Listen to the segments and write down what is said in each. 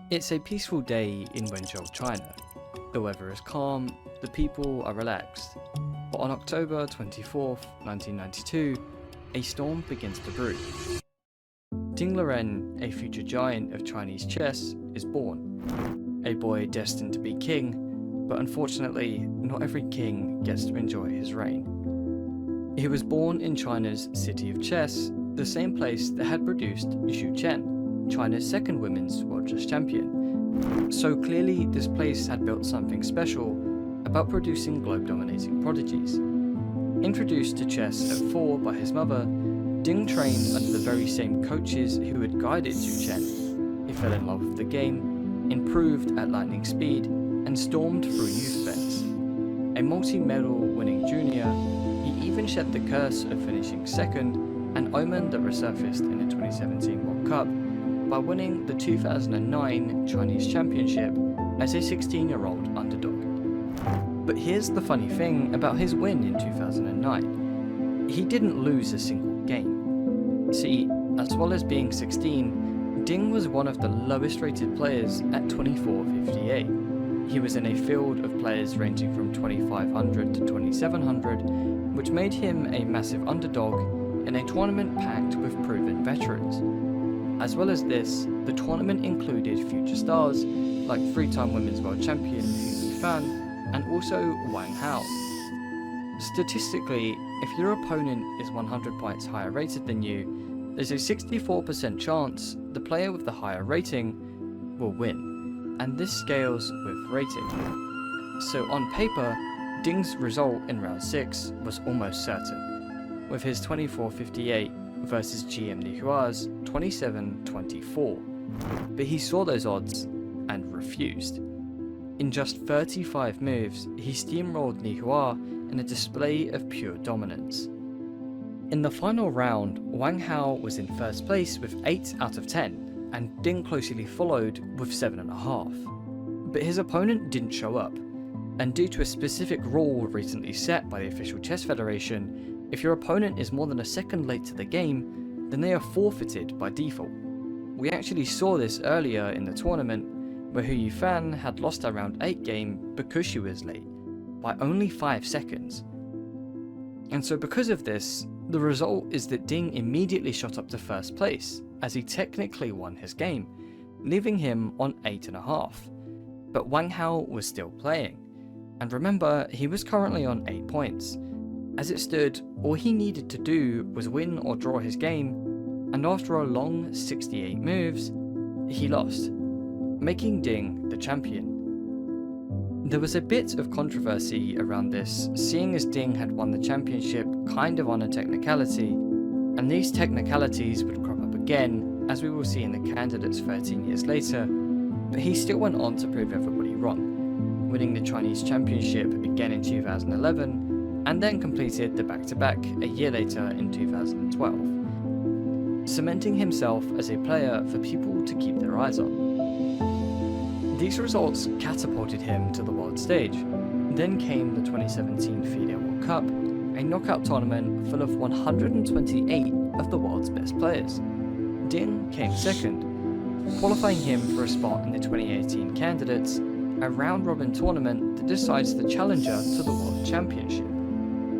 It's a peaceful day in Wenzhou, China. The weather is calm, the people are relaxed. But on October 24th, 1992, a storm begins to brew. Ding Liren, a future giant of Chinese chess, is born. A boy destined to be king, but unfortunately, not every king gets to enjoy his reign. He was born in China's City of Chess, the same place that had produced Xu Chen, China's second women's world chess champion. So clearly this place had built something special about producing globe-dominating prodigies. Introduced to chess at 4 by his mother, Ding trained under the very same coaches who had guided Xu Chen. He fell in love with the game, improved at lightning speed, and stormed through youth events. A multi-medal winning junior, he even shed the curse of finishing second, an omen that resurfaced in the 2017 World Cup, by winning the 2009 Chinese Championship as a 16-year-old underdog. But here's the funny thing about his win in 2009. He didn't lose a single game. See, as well as being 16, Ding was one of the lowest rated players at 2458. He was in a field of players ranging from 2500 to 2700, which made him a massive underdog in a tournament packed with proven veterans. As well as this, the tournament included future stars like 3-time women's world champion Hu Fan and also Wang Hao. Statistically, if your opponent is 100 points higher rated than you, there's a 64% chance the player with the higher rating will win, and this scales with rating. So on paper, Ding's result in round 6 was almost certain, with his 2458 versus GM Nihua's 2724, but he saw those odds and refused. In just 35 moves, he steamrolled Nihua in a display of pure dominance. In the final round, Wang Hao was in first place with 8 out of 10, and Ding closely followed with 7.5. But his opponent didn't show up, and due to a specific rule recently set by the official chess federation, if your opponent is more than a second late to the game, then they are forfeited by default. We actually saw this earlier in the tournament, where Hu Fan had lost her round 8 game because she was late, by only 5 seconds. And so because of this, the result is that Ding immediately shot up to first place, as he technically won his game, leaving him on 8.5. But Wang Hao was still playing, and remember, he was currently on 8 points. As it stood, all he needed to do was win or draw his game, and after a long 68 moves, he lost, making Ding the champion. There was a bit of controversy around this, seeing as Ding had won the championship kind of on a technicality, and these technicalities would crop up again, as we will see in the candidates 13 years later, but he still went on to prove everybody wrong, winning the Chinese championship again in 2011, and then completed the back-to-back a year later in 2012, cementing himself as a player for people to keep their eyes on. These results catapulted him to the world stage. Then came the 2017 FIDE World Cup, a knockout tournament full of 128 of the world's best players. Ding came second, qualifying him for a spot in the 2018 candidates, a round-robin tournament that decides the challenger to the World Championship.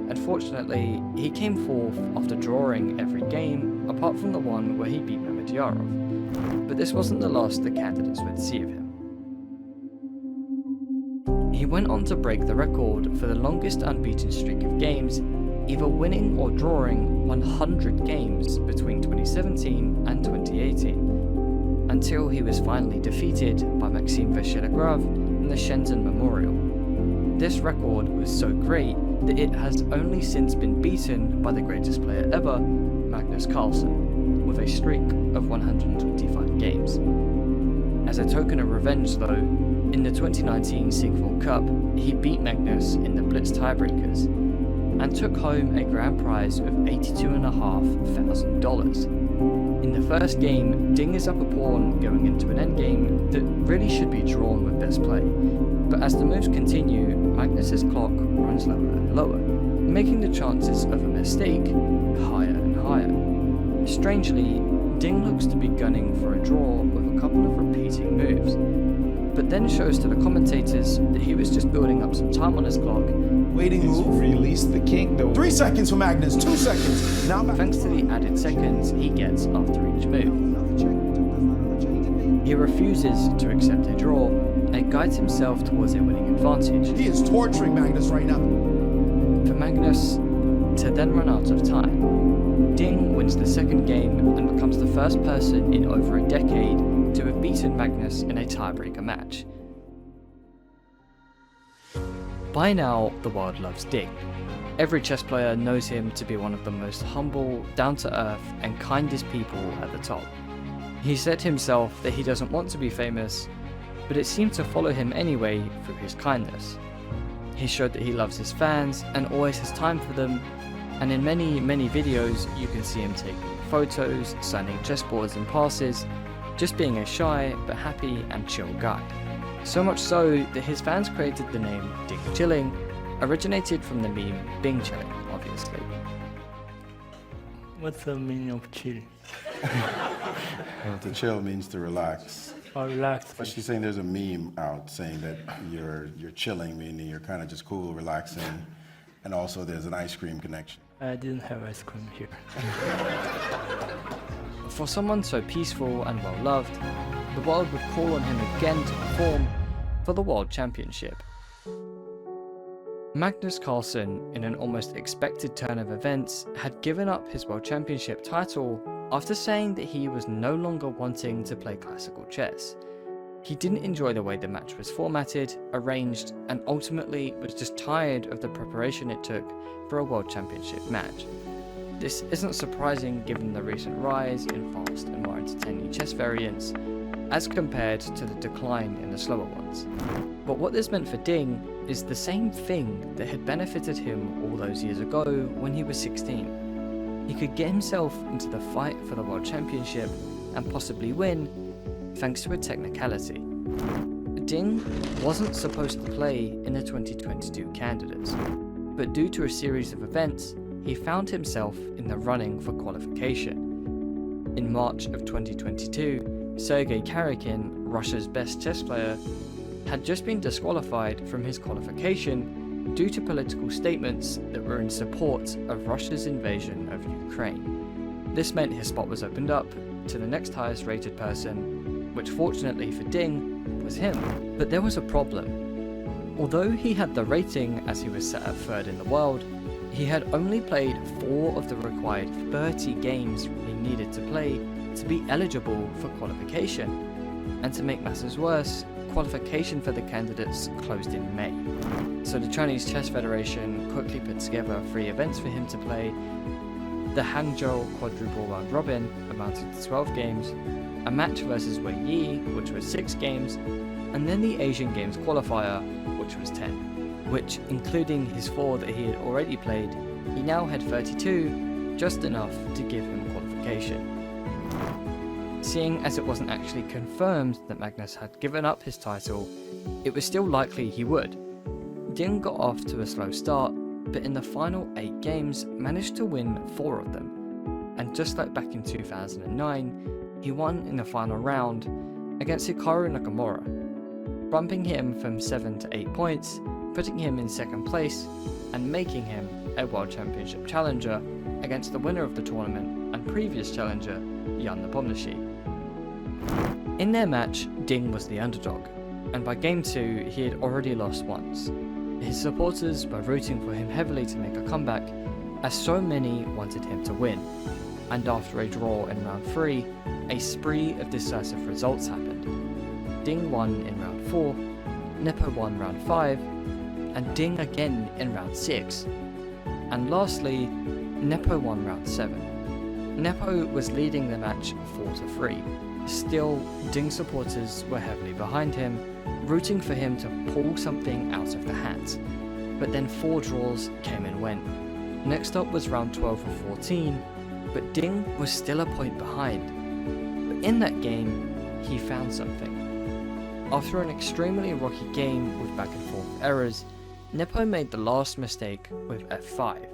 Unfortunately, he came fourth after drawing every game, apart from the one where he beat Mamedyarov. But this wasn't the last the candidates would see of him. He went on to break the record for the longest unbeaten streak of games, either winning or drawing 100 games between 2017 and 2018, until he was finally defeated by Maxime Vachier-Lagrave in the Shenzhen Memorial. This record was so great that it has only since been beaten by the greatest player ever, Magnus Carlsen, with a streak of 125 games. As a token of revenge though, in the 2019 Singapore Cup, he beat Magnus in the Blitz tiebreakers, and took home a grand prize of $82,500. In the first game, Ding is up a pawn going into an endgame that really should be drawn with best play, but as the moves continue, Magnus's clock runs lower and lower, making the chances of a mistake higher and higher. Strangely, Ding looks to be gunning for a draw with a couple of repeating moves, but then shows to the commentators that he was just building up some time on his clock. Waiting move, release the king. 3 seconds for Magnus, 2 seconds. Now thanks to the added seconds he gets after each move. He refuses to accept a draw and guides himself towards a winning advantage. He is torturing Magnus right now. For Magnus to then run out of time, Ding wins the second game and becomes the first person in over a decade to have beaten Magnus in a tiebreaker match. By now, the world loves Ding. Every chess player knows him to be one of the most humble, down-to-earth and kindest people at the top. He said himself that he doesn't want to be famous, but it seemed to follow him anyway through his kindness. He showed that he loves his fans and always has time for them, and in many videos you can see him taking photos, signing chessboards and passes, just being a shy but happy and chill guy. So much so that his fans created the name Ding Chilling, originated from the meme Bing Chilling, obviously. What's the meaning of chill? Well, to chill means to relax. Or relax? But she's saying there's a meme out saying that you're chilling, meaning you're kind of just cool, relaxing, and also there's an ice cream connection. I didn't have ice cream here. For someone so peaceful and well loved, the world would call on him again to perform for the World Championship. Magnus Carlsen, in an almost expected turn of events, had given up his World Championship title after saying that he was no longer wanting to play classical chess. He didn't enjoy the way the match was formatted, arranged, and ultimately was just tired of the preparation it took for a World Championship match. This isn't surprising given the recent rise in fast and more entertaining chess variants, as compared to the decline in the slower ones. But what this meant for Ding is the same thing that had benefited him all those years ago when he was 16. He could get himself into the fight for the World Championship and possibly win, thanks to a technicality. Ding wasn't supposed to play in the 2022 candidates, but due to a series of events, he found himself in the running for qualification. In March of 2022, Sergei Karyakin, Russia's best chess player, had just been disqualified from his qualification due to political statements that were in support of Russia's invasion of Ukraine. This meant his spot was opened up to the next highest rated person, which fortunately for Ding was him. But there was a problem. Although he had the rating as he was set at third in the world, he had only played 4 of the required 30 games he needed to play to be eligible for qualification. And to make matters worse, qualification for the candidates closed in May. So the Chinese Chess Federation quickly put together 3 events for him to play: the Hangzhou quadruple round robin, amounting to 12 games, a match versus Wei Yi, which was 6 games, and then the Asian Games qualifier, which was 10. Which, including his 4 that he had already played, he now had 32, just enough to give him qualification. Seeing as it wasn't actually confirmed that Magnus had given up his title, it was still likely he would. Ding got off to a slow start, but in the final 8 games managed to win 4 of them, and just like back in 2009, he won in the final round against Hikaru Nakamura, bumping him from 7 to 8 points, putting him in second place and making him a World Championship challenger against the winner of the tournament and previous challenger, Jan Nepomniachtchi. In their match, Ding was the underdog, and by game 2 he had already lost once. His supporters were rooting for him heavily to make a comeback, as so many wanted him to win, and after a draw in round 3, a spree of decisive results happened. Ding won in round 4, Nepo won round 5, and Ding again in round 6. And lastly, Nepo won round 7. Nepo was leading the match 4-3. Still, Ding supporters were heavily behind him, rooting for him to pull something out of the hat. But then 4 draws came and went. Next up was round 12 of 14, but Ding was still a point behind. But in that game, he found something. After an extremely rocky game with back and forth errors, Nepo made the last mistake with f5,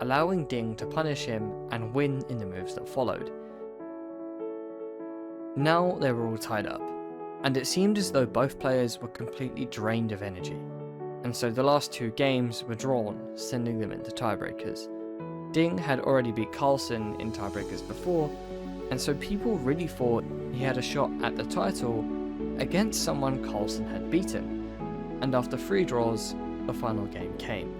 allowing Ding to punish him and win in the moves that followed. Now they were all tied up, and it seemed as though both players were completely drained of energy, and so the last 2 games were drawn, sending them into tiebreakers. Ding had already beat Carlsen in tiebreakers before, and so people really thought he had a shot at the title against someone Carlsen had beaten, and after 3 draws, the final game came.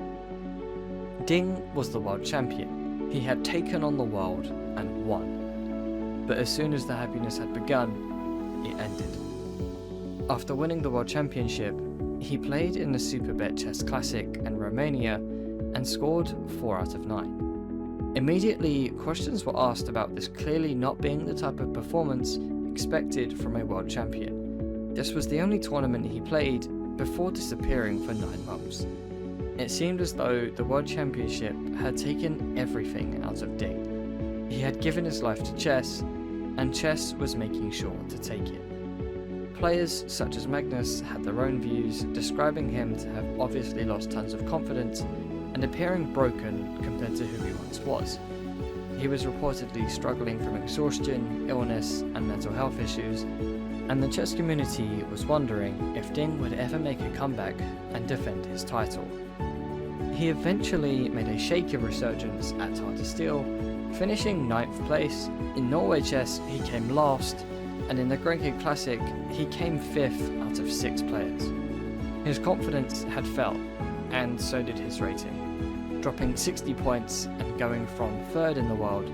Ding was the world champion. He had taken on the world and won. But as soon as the happiness had begun, it ended. After winning the world championship, he played in the Superbet Chess Classic in Romania and scored 4 out of 9. Immediately, questions were asked about this clearly not being the type of performance expected from a world champion. This was the only tournament he played before disappearing for 9 months. It seemed as though the World Championship had taken everything out of Ding. He had given his life to chess, and chess was making sure to take it. Players such as Magnus had their own views, describing him to have obviously lost tons of confidence and appearing broken compared to who he once was. He was reportedly struggling from exhaustion, illness, and mental health issues, and the chess community was wondering if Ding would ever make a comeback and defend his title. He eventually made a shaky resurgence at Tartar Steel, finishing 9th place. In Norway Chess, he came last, and in the Grenke Classic, he came 5th out of 6 players. His confidence had fell, and so did his rating, dropping 60 points and going from 3rd in the world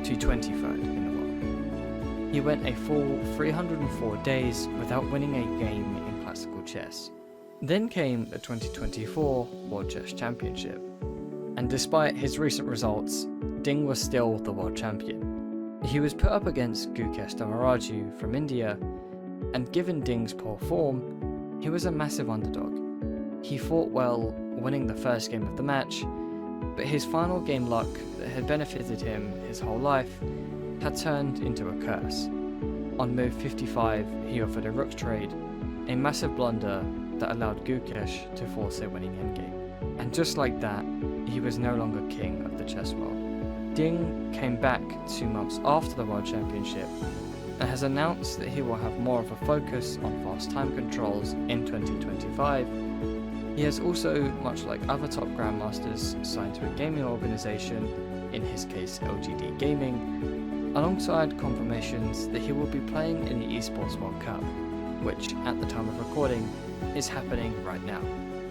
to 23rd in the world. He went a full 304 days without winning a game in classical chess. Then came the 2024 World Chess Championship, and despite his recent results, Ding was still the world champion. He was put up against Gukesh Damaraju from India, and given Ding's poor form, he was a massive underdog. He fought well, winning the first game of the match, but his final game luck that had benefited him his whole life had turned into a curse. On move 55, he offered a rook trade, a massive blunder that allowed Gukesh to force a winning endgame. And just like that, he was no longer king of the chess world. Ding came back 2 months after the World Championship and has announced that he will have more of a focus on fast time controls in 2025. He has also, much like other top grandmasters, signed to a gaming organization, in his case LGD Gaming, alongside confirmations that he will be playing in the Esports World Cup, which, at the time of recording, is happening right now.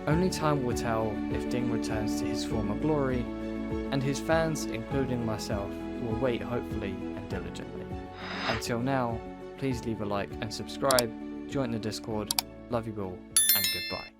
Only time will tell if Ding returns to his former glory, and his fans, including myself, will wait hopefully and diligently. Until now, please leave a like and subscribe, join the Discord, love you all, and goodbye.